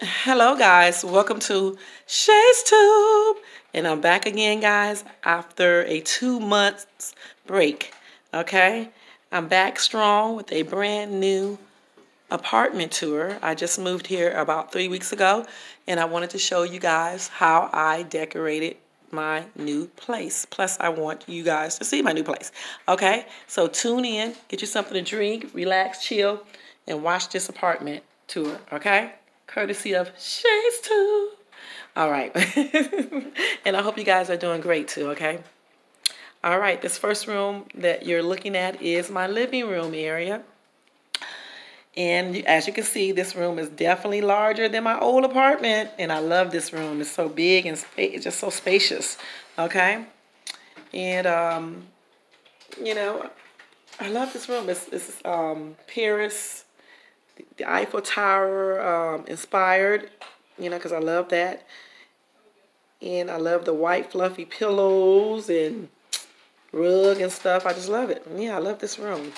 Hello guys, welcome to Shay's Tube. And I'm back again guys after a 2 months break. Okay, I'm back strong with a brand new apartment tour. I just moved here about 3 weeks ago and I wanted to show you guys how I decorated my new place. Plus I want you guys to see my new place. Okay, so tune in, get you something to drink, relax, chill, and watch this apartment tour. Okay, courtesy of Shay's Tube. All right. And I hope you guys are doing great too, okay? All right, this first room that you're looking at is my living room area. And as you can see, this room is definitely larger than my old apartment. And I love this room. It's so big and it's just so spacious, okay? And, you know, I love this room. It's Paris, the Eiffel Tower inspired, you know, because I love that. And I love the white fluffy pillows and rug and stuff. I just love it. Yeah, I love this room.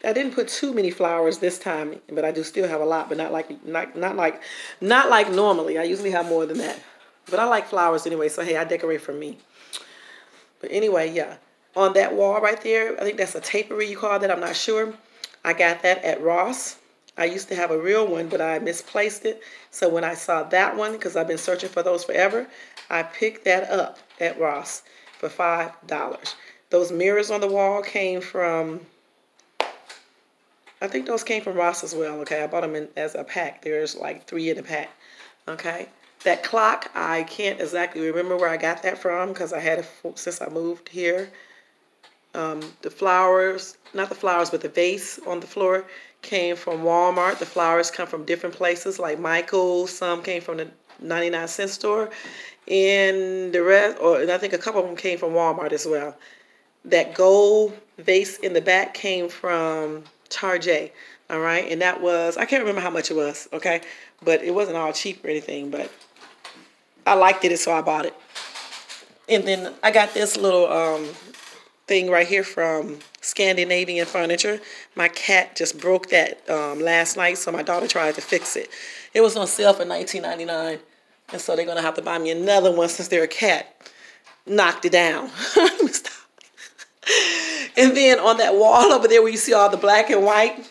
I didn't put too many flowers this time, but I do still have a lot, but not like normally. I usually have more than that. But I like flowers anyway, so hey, I decorate for me. But anyway, yeah. On that wall right there, I think that's a tapery you call that, I'm not sure. I got that at Ross. I used to have a real one, but I misplaced it. So when I saw that one, because I've been searching for those forever, I picked that up at Ross for $5. Those mirrors on the wall came from, I think those came from Ross as well, okay? I bought them as a pack. There's like 3 in a pack, okay? That clock, I can't exactly remember where I got that from because I had it since I moved here. The flowers, not the flowers, but the vase on the floor came from Walmart. The flowers come from different places like Michael's. Some came from the 99-cent store. And the rest, and I think a couple of them came from Walmart as well. That gold vase in the back came from Target, all right? And that was, I can't remember how much it was, okay? But it wasn't all cheap or anything, but I liked it, so I bought it. And then I got this little thing right here from Scandinavian Furniture. My cat just broke that last night, so my daughter tried to fix it. It was on sale for $19.99, and so they're going to have to buy me another one since their cat knocked it down. Stop. And then on that wall over there where you see all the black and white,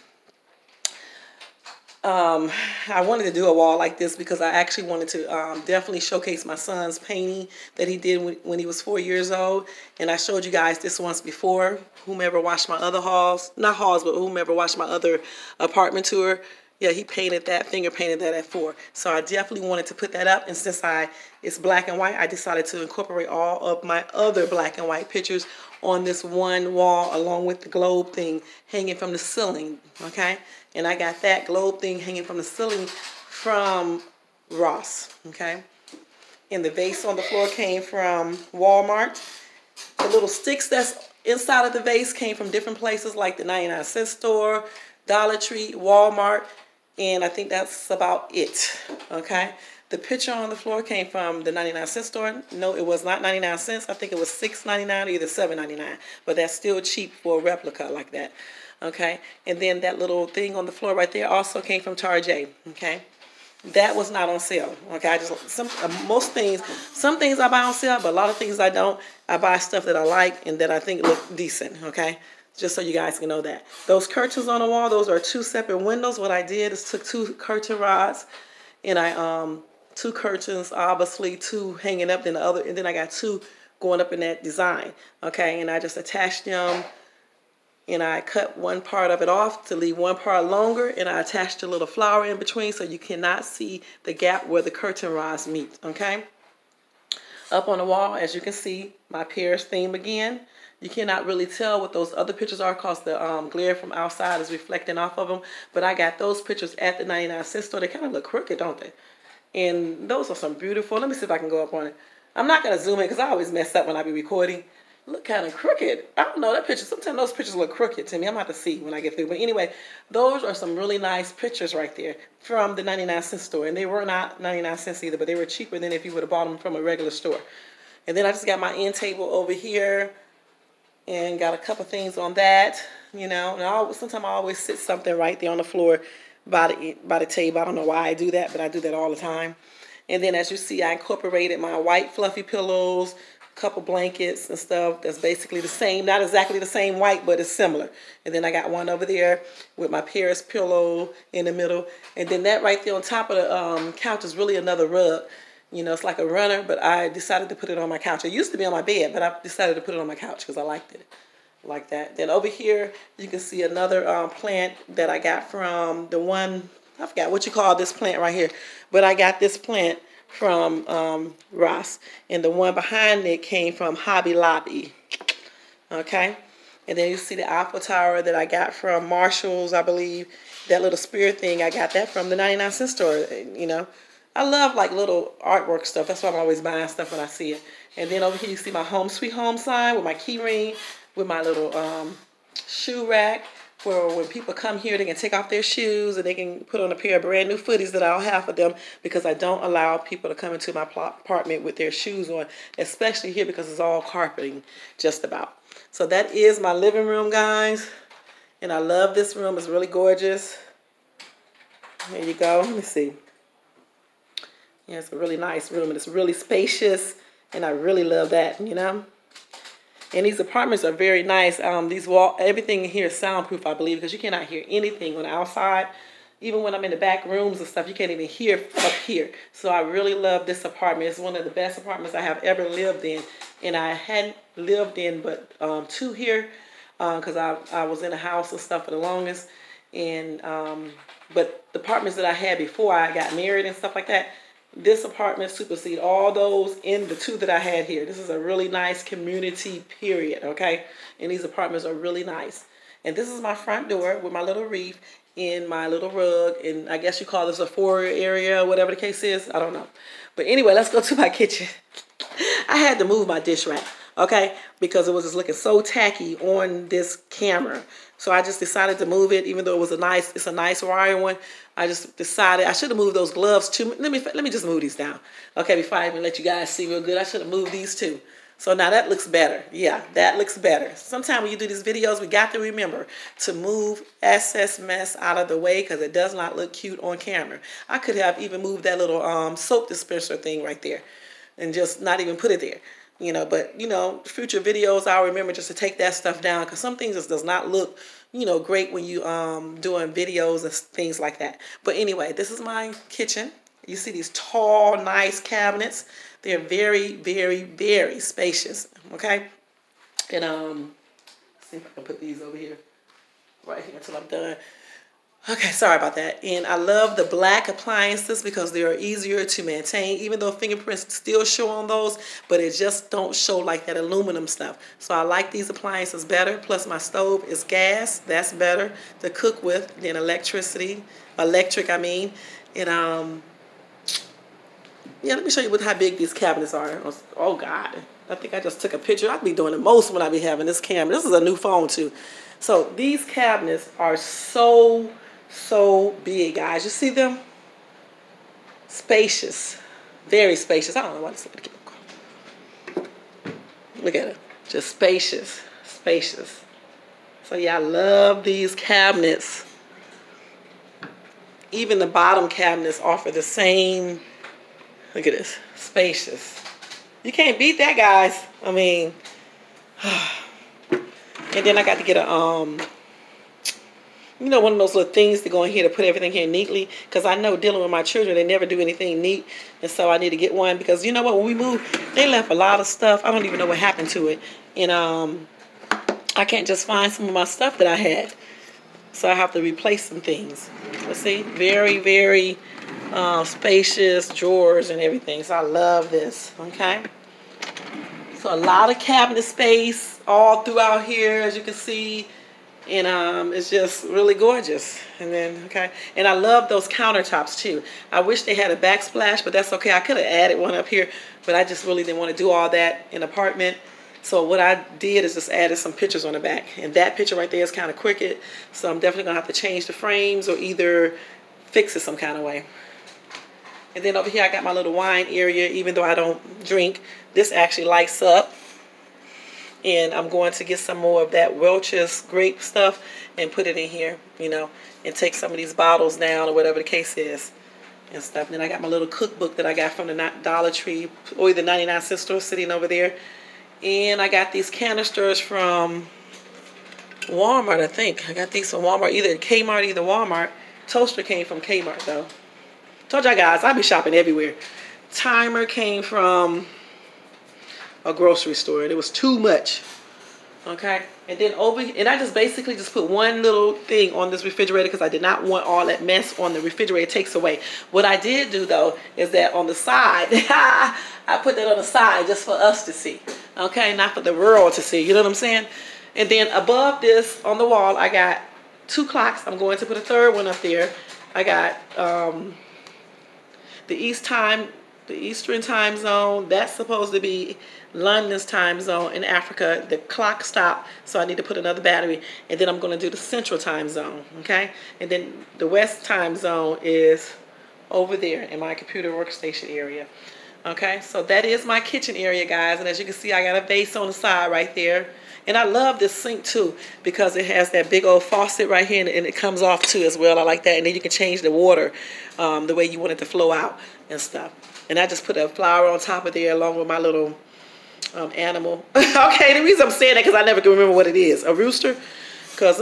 I wanted to do a wall like this because I actually wanted to definitely showcase my son's painting that he did when he was 4 years old. And I showed you guys this once before. Whomever watched my other hauls, not hauls, but whomever watched my other apartment tour, yeah, he painted that, finger painted that at 4. So I definitely wanted to put that up. And since it's black and white, I decided to incorporate all of my other black and white pictures on this one wall along with the globe thing hanging from the ceiling, okay? And I got that globe thing hanging from the ceiling from Ross, okay? And the vase on the floor came from Walmart. The little sticks that's inside of the vase came from different places like the 99-cent store, Dollar Tree, Walmart, and I think that's about it, okay? The picture on the floor came from the 99-cent store. No, it was not 99 cents. I think it was $6.99 or either $7.99, but that's still cheap for a replica like that. Okay, and then that little thing on the floor right there also came from Target. Okay, that was not on sale. Okay, I just some things I buy on sale, but a lot of things I don't. I buy stuff that I like and that I think look decent. Okay, just so you guys can know that. Those curtains on the wall, those are 2 separate windows. What I did is took 2 curtain rods, and I 2 curtains, obviously 2 hanging up, then the other, and then I got 2 going up in that design. Okay, and I just attached them. And I cut one part of it off to leave one part longer, and I attached a little flower in between so you cannot see the gap where the curtain rods meet, okay? Up on the wall, as you can see, my Paris theme again. You cannot really tell what those other pictures are because the glare from outside is reflecting off of them, but I got those pictures at the 99-cent store. They kind of look crooked, don't they? And those are some beautiful, let me see if I can go up on it. I'm not going to zoom in because I always mess up when I be recording. Look kind of crooked. I don't know, that picture, sometimes those pictures look crooked to me. I'm going to have to see when I get through. But anyway, those are some really nice pictures right there from the 99-cent store. And they were not 99 cents either, but they were cheaper than if you would have bought them from a regular store. And then I just got my end table over here and got a couple things on that, you know. And sometimes I always sit something right there on the floor by the table. I don't know why I do that, but I do that all the time. And then as you see, I incorporated my white fluffy pillows, a couple blankets and stuff that's basically the same. Not exactly the same white, but it's similar. And then I got one over there with my Paris pillow in the middle. And then that right there on top of the couch is really another rug. You know, it's like a runner, but I decided to put it on my couch. It used to be on my bed, but I decided to put it on my couch because I liked it like that. Then over here, you can see another plant that I got from the one, I forgot what you call this plant right here, but I got this plant from Ross, and the one behind it came from Hobby Lobby. Okay, and then you see the Eiffel Tower that I got from Marshall's, I believe. That little spirit thing, I got that from the 99-cent store. You know, I love like little artwork stuff. That's why I'm always buying stuff when I see it. And then over here you see my Home Sweet Home sign with my key ring, with my little shoe rack, for when people come here, they can take off their shoes and they can put on a pair of brand new footies that I'll have for them, because I don't allow people to come into my apartment with their shoes on, especially here because it's all carpeting, just about. So that is my living room, guys. And I love this room. It's really gorgeous. There you go. Let me see. Yeah, it's a really nice room, and it's really spacious, and I really love that, you know. And these apartments are very nice. Everything in here is soundproof, I believe, because you cannot hear anything on the outside. Even when I'm in the back rooms and stuff, you can't even hear up here. So I really love this apartment. It's one of the best apartments I have ever lived in. And I hadn't lived in but 2 here, because I was in a house and stuff for the longest. And but the apartments that I had before I got married and stuff like that, this apartment supersedes all those in the 2 that I had here. This is a really nice community, period, okay? And these apartments are really nice. And this is my front door with my little wreath and my little rug. And I guess you call this a foyer area, whatever the case is. I don't know. But anyway, let's go to my kitchen. I had to move my dish rack, okay? Because it was just looking so tacky on this camera. So I just decided to move it, even though it's a nice wire one. I just decided I should have moved those gloves too. Let me just move these down. Okay, before I even let you guys see real good, I should have moved these too. So now that looks better. Yeah, that looks better. Sometimes when you do these videos, we got to remember to move excess mess out of the way, because it does not look cute on camera. I could have even moved that little soap dispenser thing right there and just not even put it there. You know, but, you know, future videos, I'll remember just to take that stuff down, because some things just does not look, you know, great when you doing videos and things like that. But anyway, this is my kitchen. You see these tall, nice cabinets. They're very, very, very spacious, okay? And let's see if I can put these over here, right here until I'm done. Okay, sorry about that. And I love the black appliances because they are easier to maintain, even though fingerprints still show on those, but it just don't show like that aluminum stuff. So I like these appliances better. Plus my stove is gas. That's better to cook with than electric, I mean. And yeah, let me show you how big these cabinets are. Oh God, I think I just took a picture. I'll be doing the most when I be having this camera. This is a new phone too. So these cabinets are so big, guys. You see them? Spacious. Very spacious. I don't know why this looking. Look at it. Just spacious. Spacious. So yeah, I love these cabinets. Even the bottom cabinets offer the same. Look at this. Spacious. You can't beat that, guys. I mean, and then I got to get a you know, one of those little things to go in here to put everything here neatly. Because I know dealing with my children, they never do anything neat. And so I need to get one. Because you know what? When we moved, they left a lot of stuff. I don't even know what happened to it. And I can't just find some of my stuff that I had. So I have to replace some things. Let's see. Very, very spacious drawers and everything. So I love this. Okay. So a lot of cabinet space all throughout here, as you can see. And it's just really gorgeous. And then, okay. And I love those countertops too. I wish they had a backsplash, but that's okay. I could have added one up here, but I just really didn't want to do all that in an apartment. So what I did is just added some pictures on the back. And that picture right there is kind of crooked. So I'm definitely going to have to change the frames or either fix it some kind of way. And then over here I got my little wine area. Even though I don't drink, this actually lights up. And I'm going to get some more of that Welch's grape stuff and put it in here, you know. and take some of these bottles down or whatever the case is and stuff. And then I got my little cookbook that I got from the Dollar Tree or the 99-cent store sitting over there. And I got these canisters from Walmart, I think. I got these from Walmart, either Kmart, either Walmart. Toaster came from Kmart, though. Told y'all guys, I be shopping everywhere. Timer came from a grocery store. It was too much. Okay? And then and I just basically just put one little thing on this refrigerator because I did not want all that mess on the refrigerator. It takes away. What I did do, though, is that on the side, I put that on the side just for us to see. Okay? Not for the world to see. You know what I'm saying? And then above this, on the wall, I got 2 clocks. I'm going to put a third one up there. I got the Eastern time zone. That's supposed to be London's time zone. In Africa, the clock stopped, so I need to put another battery. And then I'm going to do the Central time zone, okay? And then the West time zone is over there in my computer workstation area. Okay, so that is my kitchen area, guys. And as you can see, I got a vase on the side right there. And I love this sink, too, because it has that big old faucet right here, and it comes off, too, as well. I like that. And then you can change the water the way you want it to flow out and stuff. And I just put a flower on top of there along with my little animal. Okay, the reason I'm saying that because I never can remember what it is. A rooster? Because,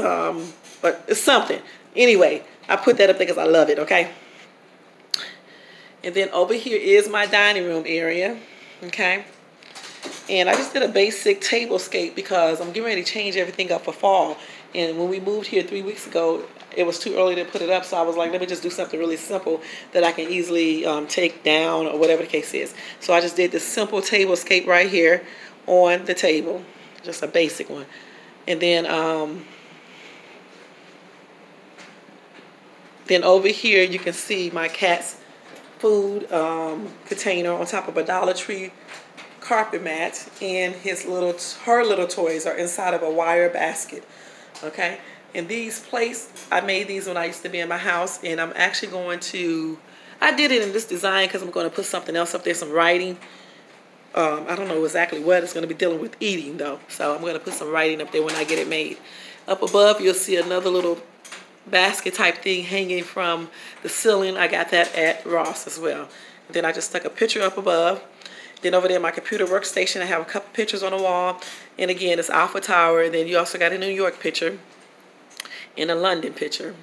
but it's something. Anyway, I put that up there because I love it, okay? And then over here is my dining room area, okay? And I just did a basic tablescape because I'm getting ready to change everything up for fall. And when we moved here 3 weeks ago, it was too early to put it up. So I was like, let me just do something really simple that I can easily take down or whatever the case is. So I just did this simple tablescape right here on the table. Just a basic one. And then over here you can see my cat's food container on top of a Dollar Tree carpet mat, and her little toys are inside of a wire basket. Okay, and these plates, I made these when I used to be in my house, and I'm actually going to, I did it in this design because I'm going to put something else up there, some writing. I don't know exactly what. It's going to be dealing with eating, though, so I'm going to put some writing up there when I get it made. Up above, you'll see another little basket type thing hanging from the ceiling. I got that at Ross as well. And then I just stuck a picture up above. Then over there in my computer workstation, I have a couple pictures on the wall. And again, it's Alpha Tower. And then you also got a New York picture and a London picture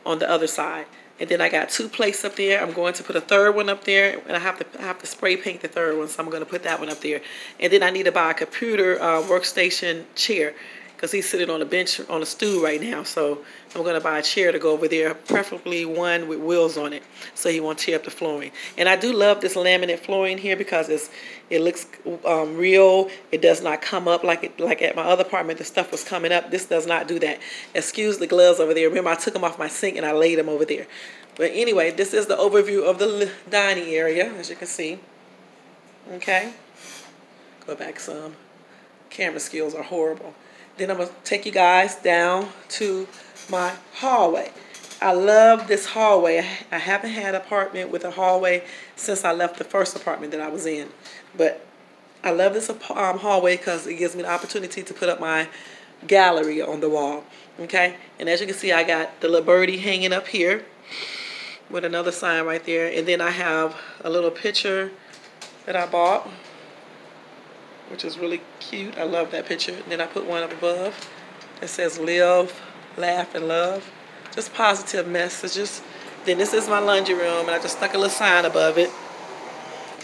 on the other side. And then I got 2 plates up there. I'm going to put a third one up there. And I have to spray paint the third one. So I'm going to put that one up there. And then I need to buy a computer workstation chair, because he's sitting on a bench, on a stool right now. So I'm going to buy a chair to go over there, preferably one with wheels on it, so he won't tear up the flooring. And I do love this laminate flooring here because it looks real. It does not come up like at my other apartment. The stuff was coming up. This does not do that. Excuse the gloves over there. Remember, I took them off my sink and I laid them over there. But anyway, this is the overview of the dining area, as you can see. Okay. Go back some. Camera skills are horrible. Then I'm going to take you guys down to my hallway. I love this hallway. I haven't had an apartment with a hallway since I left the first apartment that I was in. But I love this hallway because it gives me the opportunity to put up my gallery on the wall. Okay? And as you can see, I got the little birdie hanging up here with another sign right there. And then I have a little picture that I bought, which is really cute. I love that picture. And then I put one up above that says live, laugh, and love. Just positive messages. Then this is my laundry room, and I just stuck a little sign above it.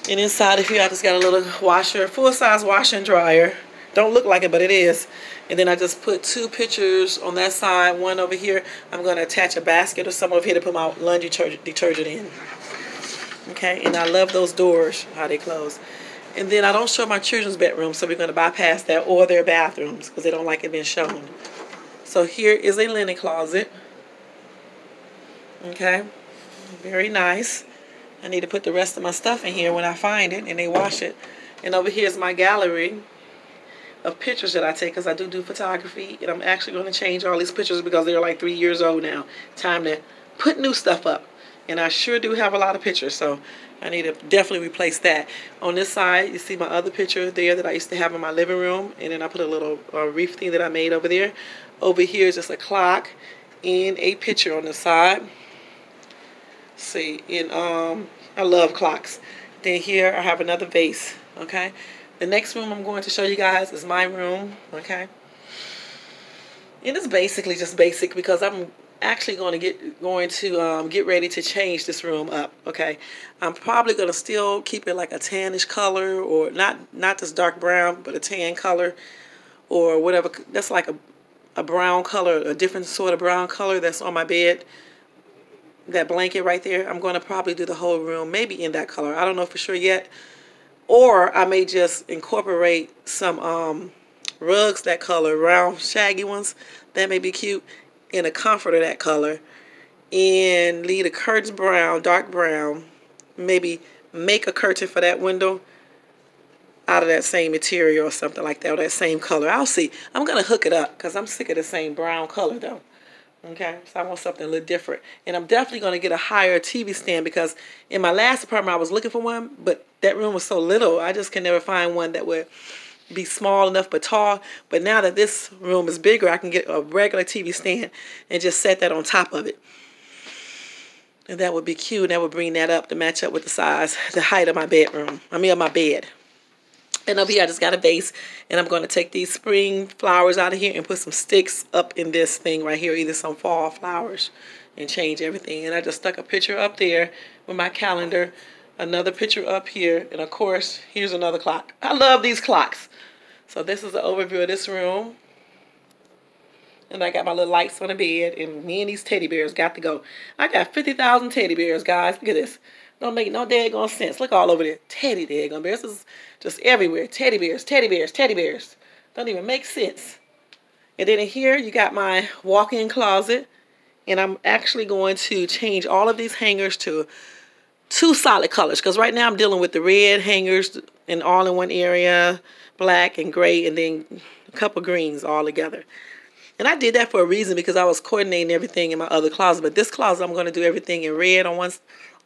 And inside of here, I just got a little washer, full-size washer and dryer. Don't look like it, but it is. And then I just put 2 pictures on that side, one over here. I'm going to attach a basket or something over here to put my laundry detergent in. Okay, and I love those doors, how they close. And then I don't show my children's bedroom, so we're going to bypass that, or their bathrooms, because they don't like it being shown. So here is a linen closet. Okay, very nice. I need to put the rest of my stuff in here when I find it and they wash it. And over here is my gallery of pictures that I take, because I do photography. And I'm actually going to change all these pictures because they're like 3 years old now. Time to put new stuff up. And I sure do have a lot of pictures, so I need to definitely replace that. On this side, you see my other picture there that I used to have in my living room. And then I put a little wreath thing that I made over there. Over here is just a clock. and a picture on the side. See, and I love clocks. Then here I have another vase. Okay, the next room I'm going to show you guys is my room. Okay, and it's basically just basic because I'm actually going to get ready to change this room up. Okay, I'm probably going to still keep it like a tannish color, or not this dark brown, but a tan color, or whatever. That's like a brown color, a different sort of brown color that's on my bed. That blanket right there, I'm going to probably do the whole room maybe in that color. I don't know for sure yet. Or I may just incorporate some rugs that color, round shaggy ones. That may be cute. And a comforter that color. And leave the curtains brown, dark brown. Maybe make a curtain for that window out of that same material or something like that, or that same color. I'll see. I'm going to hook it up because I'm sick of the same brown color though. Okay, so I want something a little different. And I'm definitely going to get a higher TV stand because in my last apartment I was looking for one, but that room was so little, I just can never find one that would be small enough but tall. But now that this room is bigger, I can get a regular TV stand and just set that on top of it. And that would be cute. That would bring that up to match up with the size, the height of my bedroom. Of my bed. And over here, I just got a vase, and I'm going to take these spring flowers out of here and put some sticks up in this thing right here, either some fall flowers, and change everything. And I just stuck a picture up there with my calendar, another picture up here, and of course, here's another clock. I love these clocks. So this is an overview of this room. And I got my little lights on the bed, and me and these teddy bears got to go. I got 50,000 teddy bears, guys. Look at this. Don't make no daggone sense. Look all over there. Teddy daggone bears. This is just everywhere. Teddy bears, teddy bears, teddy bears. Don't even make sense. And then in here, you got my walk-in closet. And I'm actually going to change all of these hangers to 2 solid colors. Because right now I'm dealing with the red hangers and all in one area. Black and gray, and then a couple greens all together. And I did that for a reason because I was coordinating everything in my other closet. But this closet, I'm going to do everything in red on one.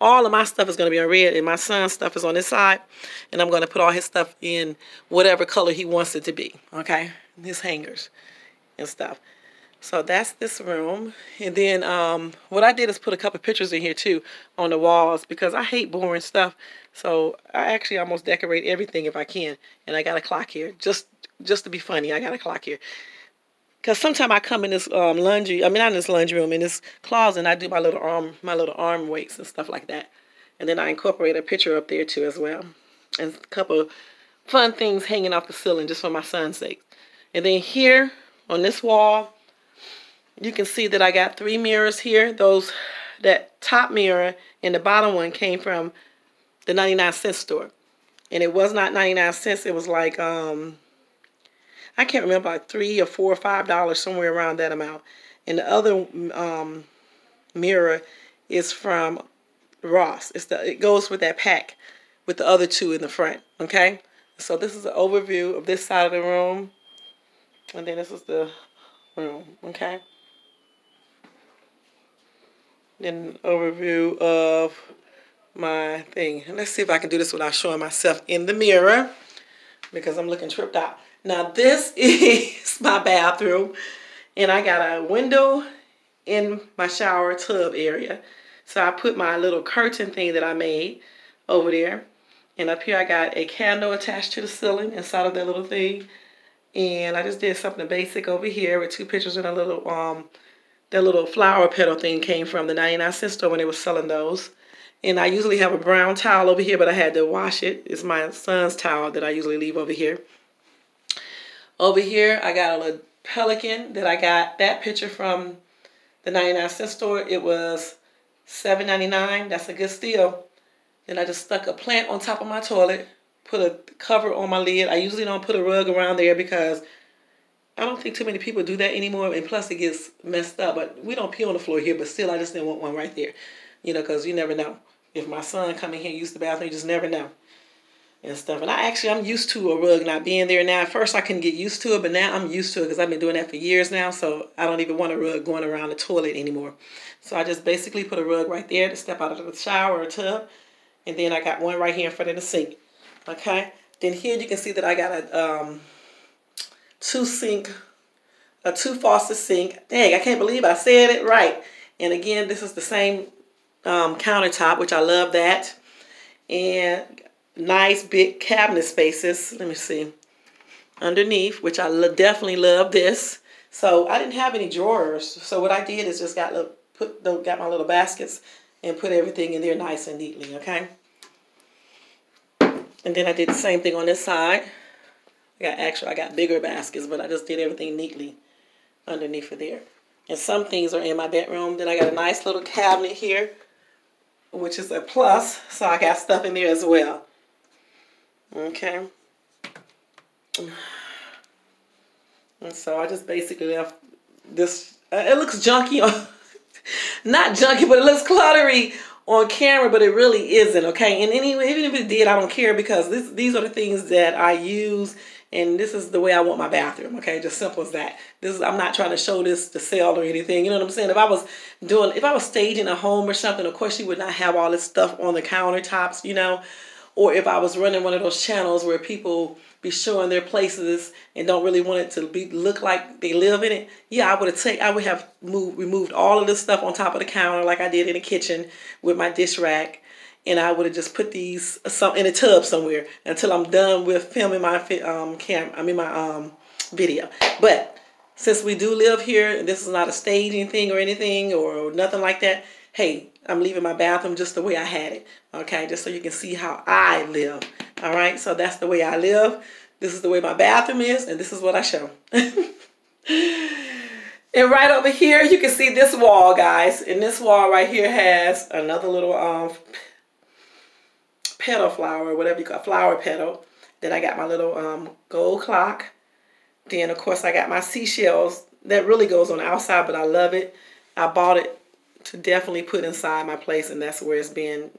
All of my stuff is going to be in red, and my son's stuff is on this side. And I'm going to put all his stuff in whatever color he wants it to be, okay? His hangers and stuff. So that's this room. And then what I did is put a couple pictures in here, too, on the walls because I hate boring stuff. So I actually almost decorate everything if I can. And I got a clock here. Just to be funny, I got a clock here. Because sometimes I come in this not in this laundry room, in this closet, and I do my little arm weights and stuff like that. And then I incorporate a picture up there too as well. And a couple of fun things hanging off the ceiling just for my son's sake. And then here on this wall, you can see that I got 3 mirrors here. That top mirror and the bottom one came from the 99-cent store. And it was not 99 cents. It was like I can't remember, like $3 or $4 or $5, somewhere around that amount. And the other mirror is from Ross. It goes with that pack with the other 2 in the front. Okay, so this is an overview of this side of the room, and then this is the room. Okay, then overview of my thing. And let's see if I can do this without showing myself in the mirror because I'm looking tripped out. Now this is my bathroom, and I got a window in my shower tub area. So I put my little curtain thing that I made over there. And up here I got a candle attached to the ceiling inside of that little thing. And I just did something basic over here with 2 pictures and a little, that little flower petal thing came from the 99-cent store when they were selling those. And I usually have a brown towel over here, but I had to wash it. It's my son's towel that I usually leave over here. Over here, I got a little pelican that I got that picture from the 99-cent store. It was $7.99. That's a good steal. Then I just stuck a plant on top of my toilet, put a cover on my lid. I usually don't put a rug around there because I don't think too many people do that anymore. And plus, it gets messed up. But we don't pee on the floor here. But still, I just didn't want one right there. You know, because you never know. If my son come in here and use the bathroom, you just never know. And stuff. And I'm used to a rug not being there now. At first I couldn't get used to it, but now I'm used to it because I've been doing that for years now. So I don't even want a rug going around the toilet anymore. So I just basically put a rug right there to step out of the shower or tub. And then I got one right here in front of the sink. Okay. Then here you can see that I got a 2 sink a 2 faucet sink. Dang, I can't believe I said it right. And again, this is the same countertop, which I love that. And nice big cabinet spaces. Let me see. Underneath, which I definitely love this. So I didn't have any drawers. So what I did is just got my little baskets and put everything in there nice and neatly, okay? And then I did the same thing on this side. I got bigger baskets, but I just did everything neatly underneath of there. And some things are in my bedroom. Then I got a nice little cabinet here, which is a plus. So I got stuff in there as well. Okay. And so I just basically left this. It looks junky. Not junky, but it looks cluttery on camera, but it really isn't, okay? And anyway, even if it did, I don't care, because these are the things that I use, and this is the way I want my bathroom, okay? Just simple as that. I'm not trying to show this to sell or anything, you know what I'm saying? If I was staging a home or something, of course you would not have all this stuff on the countertops, you know? Or if I was running one of those channels where people be showing their places and don't really want it to look like they live in it, yeah, I would have removed all of this stuff on top of the counter like I did in the kitchen with my dish rack, and I would have just put these in a tub somewhere until I'm done with filming my video. But since we do live here, and this is not a staging thing or anything or nothing like that, hey, I'm leaving my bathroom just the way I had it, okay? Just so you can see how I live, all right? So that's the way I live. This is the way my bathroom is, and this is what I show. And right over here, you can see this wall, guys. And this wall right here has another little petal flower, whatever you call it, flower petal. Then I got my little gold clock. Then, of course, I got my seashells. That really goes on the outside, but I love it. I bought it to definitely put inside my place, and that's where it's been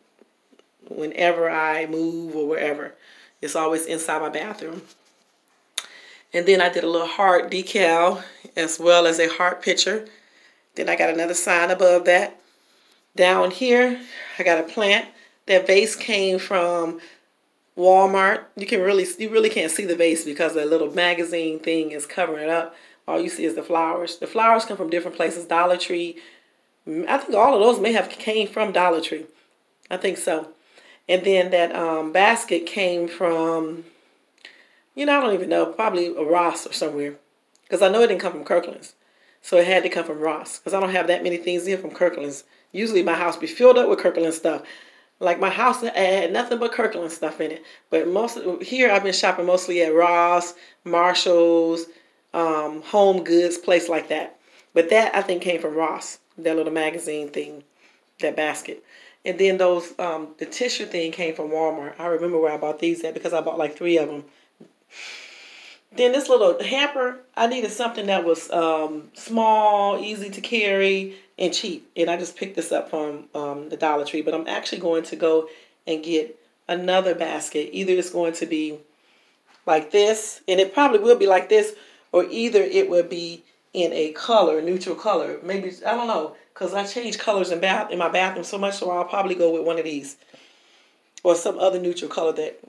whenever I move or wherever. It's always inside my bathroom. And then I did a little heart decal as well as a heart picture. Then I got another sign above that. Down here, I got a plant. That vase came from Walmart. You really can't see the vase because the little magazine thing is covering it up. All you see is the flowers. The flowers come from different places. Dollar Tree. I think all of those may have came from Dollar Tree. I think so. And then that basket came from, I don't even know, probably a Ross or somewhere. Because I know it didn't come from Kirkland's. So it had to come from Ross. Because I don't have that many things here from Kirkland's. Usually my house be filled up with Kirkland stuff. Like my house had nothing but Kirkland stuff in it. But here I've been shopping mostly at Ross, Marshall's, Home Goods, place like that. But that I think came from Ross. That little magazine thing, that basket. And then those, the tissue thing came from Walmart. I remember where I bought these at because I bought like 3 of them. Then this little hamper, I needed something that was small, easy to carry, and cheap. And I just picked this up from the Dollar Tree. But I'm actually going to go and get another basket. Either it's going to be like this, and it probably will be like this, or either it will be in a color, neutral color. Maybe, I don't know, because I change colors in my bathroom so much, so I'll probably go with one of these. Or some other neutral color that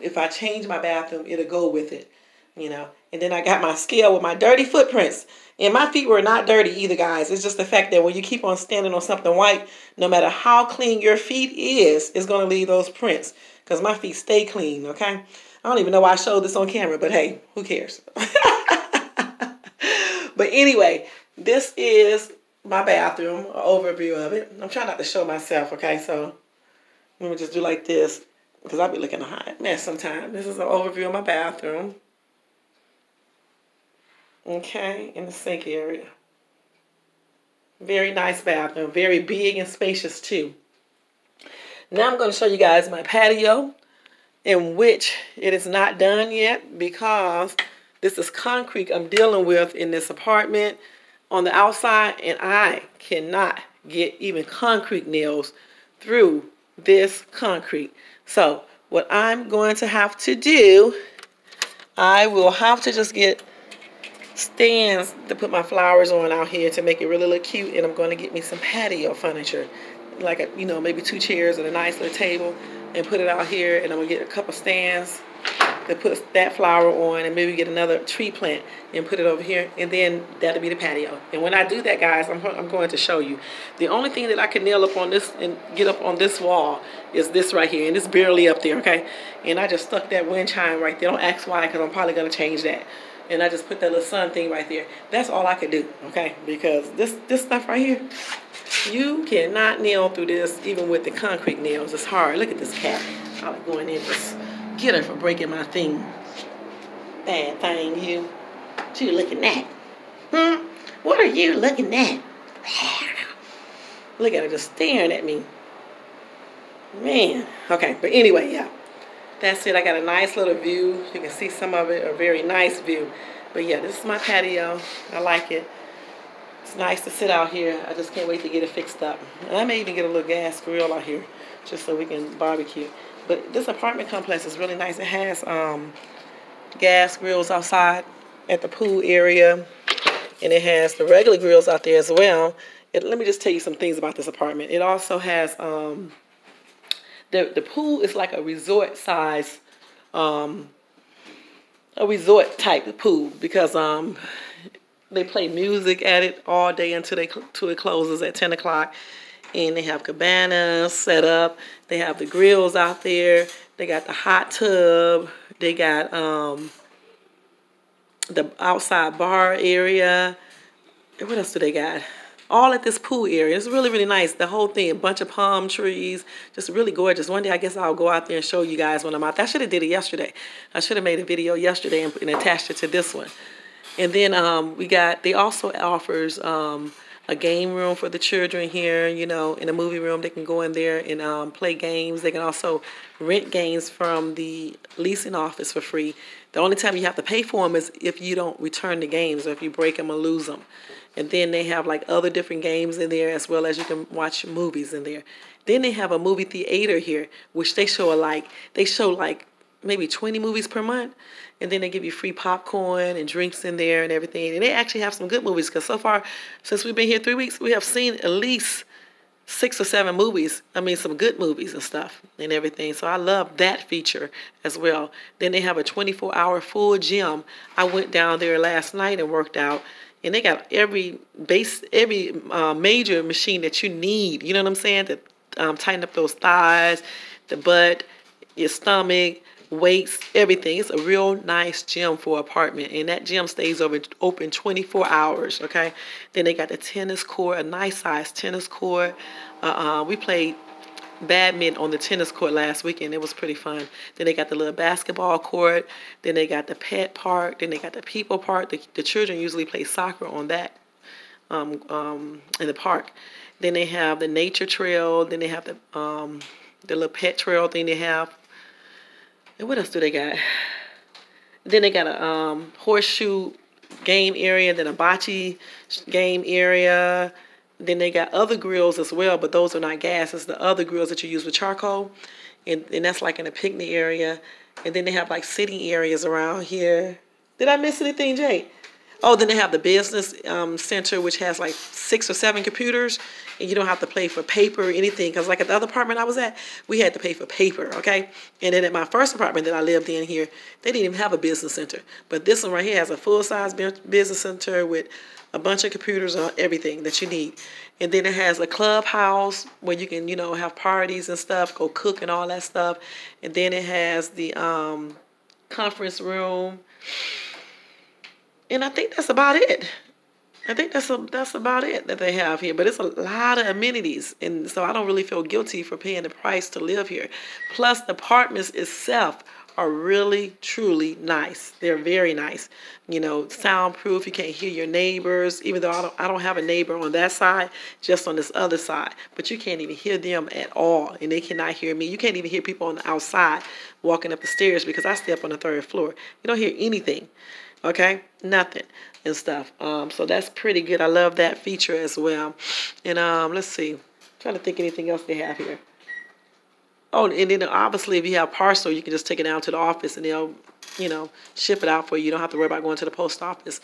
if I change my bathroom, it'll go with it, And then I got my scale with my dirty footprints. And my feet were not dirty either, guys. It's just the fact that when you keep on standing on something white, no matter how clean your feet is, it's going to leave those prints. Because my feet stay clean, okay? I don't even know why I showed this on camera, but hey, who cares? But anyway, this is my bathroom, an overview of it. I'm trying not to show myself, okay? So let me just do like this, because I'll be looking a hot mess sometimes. This is an overview of my bathroom. Okay, in the sink area. Very nice bathroom. Very big and spacious, too. Now I'm going to show you guys my patio, in which it is not done yet because this is concrete I'm dealing with in this apartment on the outside, and I cannot get even concrete nails through this concrete. So what I'm going to have to do, I will have to just get stands to put my flowers on out here to make it really look cute, and I'm going to get me some patio furniture, like maybe 2 chairs and a nice little table, and put it out here, and I'm going to get a couple stands to put that flower on, and maybe get another tree plant and put it over here, and then that'll be the patio. And when I do that, guys, I'm going to show you. The only thing that I can nail up on this and get up on this wall is this right here, and it's barely up there, okay? And I just stuck that wind chime right there. Don't ask why, because I'm probably going to change that. And I just put that little sun thing right there. That's all I could do, okay? Because this stuff right here, you cannot nail through this even with the concrete nails. It's hard. Look at this cat. I like going in just get her for breaking my thing. Bad thing, you. What you looking at? What are you looking at? Look at her just staring at me. Man. Okay, but anyway, yeah. That's it. I got a nice little view. You can see some of it, a very nice view. But yeah, this is my patio. I like it. It's nice to sit out here. I just can't wait to get it fixed up. And I may even get a little gas grill out here just so we can barbecue. But this apartment complex is really nice. It has gas grills outside at the pool area. And it has the regular grills out there as well. Let me just tell you some things about this apartment. It also has... The pool is like a resort size, a resort type pool, because they play music at it all day until it closes at 10 o'clock. And they have cabanas set up. They have the grills out there. They got the hot tub. They got the outside bar area. What else do they got? All at this pool area. It's really, really nice. The whole thing, a bunch of palm trees, just really gorgeous. One day, I guess I'll go out there and show you guys when I'm out there. I should have did it yesterday. I should have made a video yesterday and attached it to this one. And then they also offers a game room for the children here, you know, in a movie room. They can go in there and play games. They can also rent games from the leasing office for free. The only time you have to pay for them is if you don't return the games or if you break them or lose them. And then they have like other different games in there, as well as you can watch movies in there. Then they have a movie theater here, which they show like maybe 20 movies per month. And then they give you free popcorn and drinks in there and everything. And they actually have some good movies, because so far, since we've been here 3 weeks, we have seen at least 6 or 7 movies. I mean, some good movies and stuff and everything. So I love that feature as well. Then they have a 24-hour full gym. I went down there last night and worked out. And they got every major machine that you need. You know what I'm saying? To tighten up those thighs, the butt, your stomach, weights, everything. It's a real nice gym for an apartment. And that gym stays open 24 hours, okay? Then they got the tennis court, a nice size tennis court. We played badminton on the tennis court last weekend. It was pretty fun. Then they got the little basketball court. Then they got the pet park. Then they got the people park. The children usually play soccer on that in the park. Then they have the nature trail. Then they have the little pet trail thing they have. And what else do they got? Then they got a horseshoe game area. Then a bocce game area. Then they got other grills as well, but those are not gas. It's the other grills that you use with charcoal. And that's like in a picnic area. And then they have like sitting areas around here. Did I miss anything, Jay? Oh, then they have the business center, which has like 6 or 7 computers. And you don't have to pay for paper or anything. Because like at the other apartment I was at, we had to pay for paper, okay? And then at my first apartment that I lived in here, they didn't even have a business center. But this one right here has a full-size business center with a bunch of computers on everything that you need. And then it has a clubhouse where you can, you know, have parties and stuff, go cook and all that stuff. And then it has the conference room. And I think that's about it. I think that's about it that they have here. But it's a lot of amenities. And so I don't really feel guilty for paying the price to live here. Plus, the apartments itself are really, truly nice. They're very nice. You know, soundproof. You can't hear your neighbors. Even though I don't have a neighbor on that side, just on this other side. But you can't even hear them at all. And they cannot hear me. You can't even hear people on the outside walking up the stairs because I stay up on the 3rd floor. You don't hear anything. Okay? Nothing and stuff. So that's pretty good. I love that feature as well. And let's see. I'm trying to think anything else they have here. Oh, and then obviously if you have parcel, you can just take it down to the office and they'll ship it out for you. You don't have to worry about going to the post office.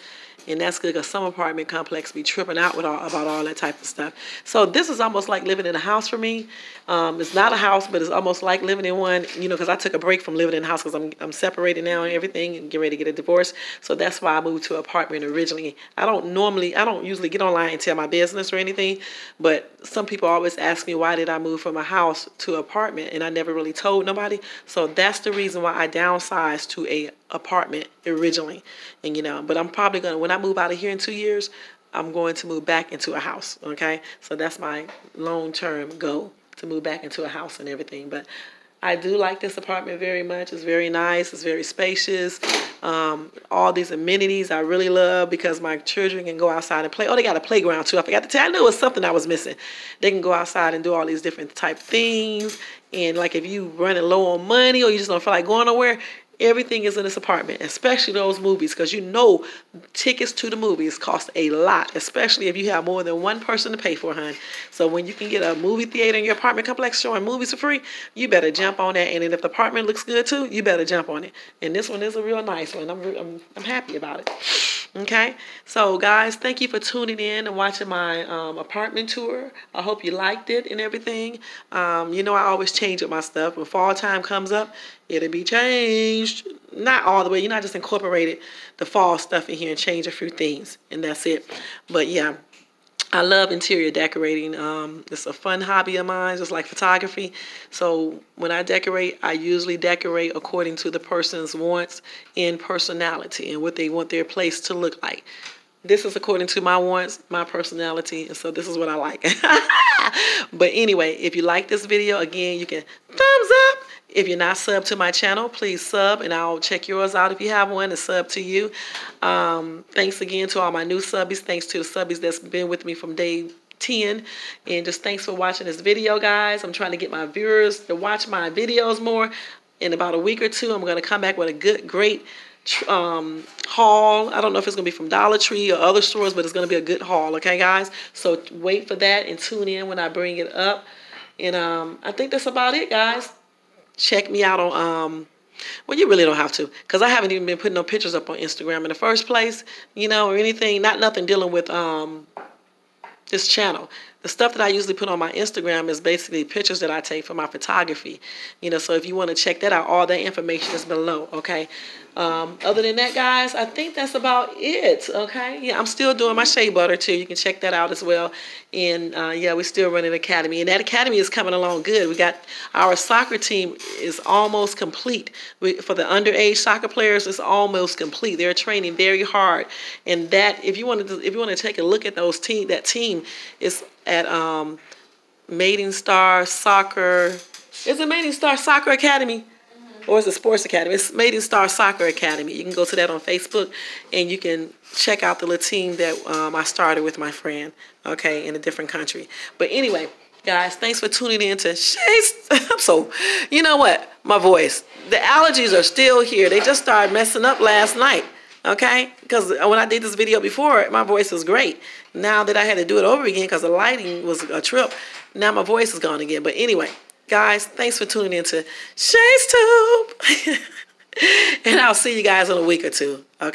And that's good because some apartment complex be tripping out with about all that type of stuff. So this is almost like living in a house for me. It's not a house, but it's almost like living in one, because I took a break from living in a house because I'm separated now and everything and getting ready to get a divorce. So that's why I moved to an apartment originally. I don't usually get online and tell my business or anything, but some people always ask me, why did I move from a house to an apartment? And I never really told nobody. So that's the reason why I downsized to a apartment originally. And but I'm probably gonna, when I move out of here in 2 years, I'm going to move back into a house. Okay, so that's my long-term goal, to move back into a house and everything. But I do like this apartment very much. It's very nice. It's very spacious. All these amenities I really love because my children can go outside and play. Oh, they got a playground too. I forgot to tell you. I knew it was something I was missing. They can go outside and do all these different type things. And like if you running low on money or you just don't feel like going nowhere, everything is in this apartment, especially those movies, because tickets to the movies cost a lot, especially if you have more than one person to pay for, hon. So when you can get a movie theater in your apartment complex showing movies for free, you better jump on that. And then if the apartment looks good too, you better jump on it. And this one is a real nice one. I'm happy about it. Okay, so guys, thank you for tuning in and watching my apartment tour. I hope you liked it and everything. I always change up my stuff. When fall time comes up, it'll be changed. Not all the way. I just incorporated the fall stuff in here and change a few things, and that's it. But yeah, I love interior decorating. It's a fun hobby of mine, just like photography. So when I decorate, I usually decorate according to the person's wants and personality and what they want their place to look like. This is according to my wants, my personality, and so this is what I like. But anyway, if you like this video, again, you can thumbs up. If you're not subbed to my channel, please sub, and I'll check yours out if you have one and sub to you. Thanks again to all my new subbies. Thanks to the subbies that's been with me from day 10. And just thanks for watching this video, guys. I'm trying to get my viewers to watch my videos more. In about a week or two, I'm going to come back with a great haul. I don't know if it's going to be from Dollar Tree or other stores, but it's going to be a good haul. Okay, guys? So wait for that and tune in when I bring it up. And I think that's about it, guys. Check me out on, well, you really don't have to, because I haven't even been putting no pictures up on Instagram in the first place, or anything, nothing dealing with this channel. The stuff that I usually put on my Instagram is basically pictures that I take for my photography. So if you want to check that out, all that information is below, okay? Other than that, guys, I think that's about it, okay? Yeah, I'm still doing my shea butter, too. You can check that out as well. And, yeah, we're still running an academy. And that academy is coming along good. We got our soccer team is almost complete. For the underage soccer players, it's almost complete. They're training very hard. And that, if you want to take a look at that team, is at Maiden Star Soccer. Is it Maiden Star Soccer Academy? Or is it Sports Academy? It's Maiden Star Soccer Academy. You can go to that on Facebook, and you can check out the little team that I started with my friend, okay, in a different country. But anyway, guys, thanks for tuning in to Shay's. You know what? My voice. The allergies are still here. They just started messing up last night, okay? Because when I did this video before, my voice was great. Now that I had to do it over again because the lighting was a trip, now my voice is gone again. But anyway, guys, thanks for tuning in to Shay's Tube. And I'll see you guys in a week or two, okay?